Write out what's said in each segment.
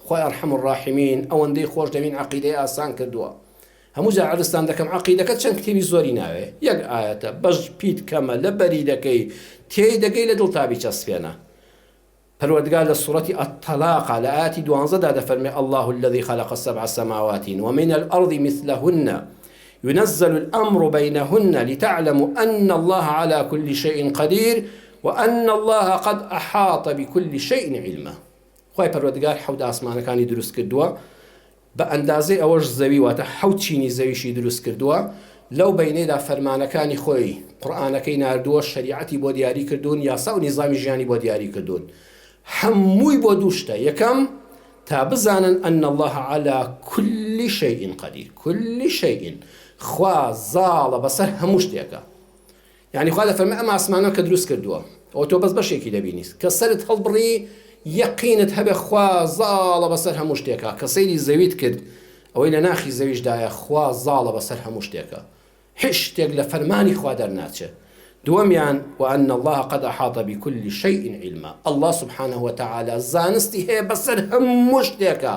خوای ارحم الراحمین ئەوەندەی خۆش دەبین عەقیدەی ئاسان کردووە. هەموو جار عەرزتان دەکەم عەقیدەکەت چەند کتێبی زۆری ناوێ، یەک ئایەتە بەش پیت کەمە لە بەری دەکەی تێی دەگەی لە دڵتابی چەسپێنە. پەروەردگار لە سوورەتی الطلاق لە ئاەتی 12 دەفەرمێ الله الذي خلق السبع سماوات ومن الأرض مثلهن ينزل الأمر بينهن لتعلموا أن الله على كل شيء قدير وأن الله قد أحاط بكل شيء علما. خوای پەروەردگار حەوت ئاسمانەکانی دروست کردووە بە ئەندازەی ئەوەش زەوی واتە حەوت چینی زەویشی دروست کردووە، لەو بەینەیدا فەرمانەکانی خۆی قورئانەکەی ناردووە، شەریعەتی بۆ دیاری کردوون، یاسا و نیزامی ژیانی بۆ دیاری کردوون، هەمووی بۆ دوو شتە. یەکەم تا بزانن أن الله على كل شيء قدير، كل شيء خوا زاڵە بەسەر هەموو شتێکە. یعنی خوا دەفەرمێ ئەم ئاسمانە کە دروست کردووە ئەو تۆ بەس بەشێکی دەبینیت کە سەرت هەڵبڕی یەقینت هەبێ خوا زاڵە بەسەر هەموو شتێکە. کە سەیری زەویت کرد ئەوەی لە ناخی زەویشدایە خوا زاڵە بەسەر هەموو شتێکە، هیچ شتێک لە فەرمانی خوا دەرناچێت. دووەمیان وأن الله قد أحاط بكل شيء علما، الله سبحانه وتعالى زانستی هەیە بەسەر هەموو شتێکە،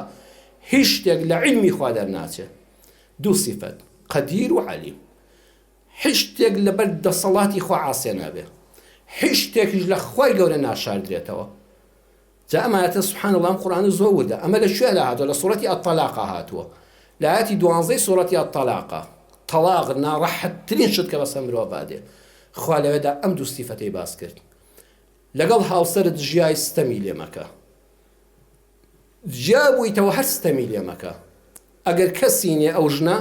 هیچ شتێک لە علمی خوا دەرناچێت. دوو صفەت قدیر و علیم، هیچ شتێک لەبەر دەسەڵاتی خوا عاسێ نابێ، هیچ شتێکیش لە خوای گەورە ناشاردرێتەوە. جا ئەمایەتە سبحان الله قورئان زۆر وردە. ئەمە لە کوێ هاتووە؟ لە سوورەتی الطلاق هاتووە، لە ئاەتی 12 سوورەتی الطلاق. طلاق ناڕەحەتترین شت کە بەسەر مرۆڤ بادێ. خوا لەوێدا ئەم دوو سیفەتەی باس کرد. لەگەڵ هاوسەرت ژیای ستەمی لێ مەکە، جیا بوویتەوە هەر ستەمی لێ مەکە. ئەگەر کەسی نییە ئەو ژنە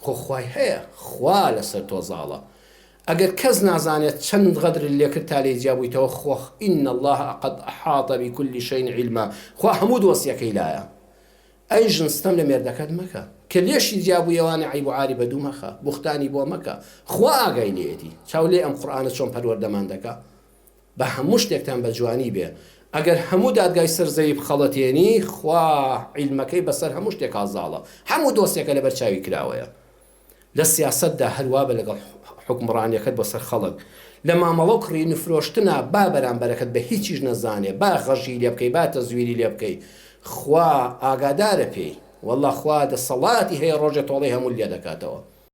خۆ خوای هەیە، خوا لەسەر تۆ زاڵە. ئەگەر کەس نازانێت چەند غەدر لێ کرد تا لێ جیا بوویتەوە خۆ إن الله قد أحاط بكل شيء علما، خوا هەموو دۆسیەکەی لایە. ئەی ژن ستەم لە مێردەکەت مەکە، کە لێشی جیا بوویەوانە عیب و عاری بەدوو مەخە، بوختانی بۆ مەکە، خوا ئاگای لێتی. چاو لێ ئەم قورئانە چۆن پەروەردەمان دەکا بە هەموو شتێکتان بە جوانی بێ. ئەگەر هەموو دادگای سەرزەوی بخەڵەتێنی خوا عیلمەکەی بەسەر هەموو شتێکا زاڵە، هەموو دۆسیەکە لەبەر چاوی کراوەیە. لە سیاسەتدا هەروە بە لەگەڵ حکمڕانیەکەت بەسەر خەڵک، لە مامەڵە و کڕین و فرۆشتنە با بەرامبەرەکەت بە هیچیش نەزانێ، با غەژی لێ بکەی، با تەزویری لێ بکەی، خوا ئاگادارە پێی. والله خوا دەسەڵاتی هەیە ڕۆژێ تۆڵەی هەموو لێ دەکاتەوە.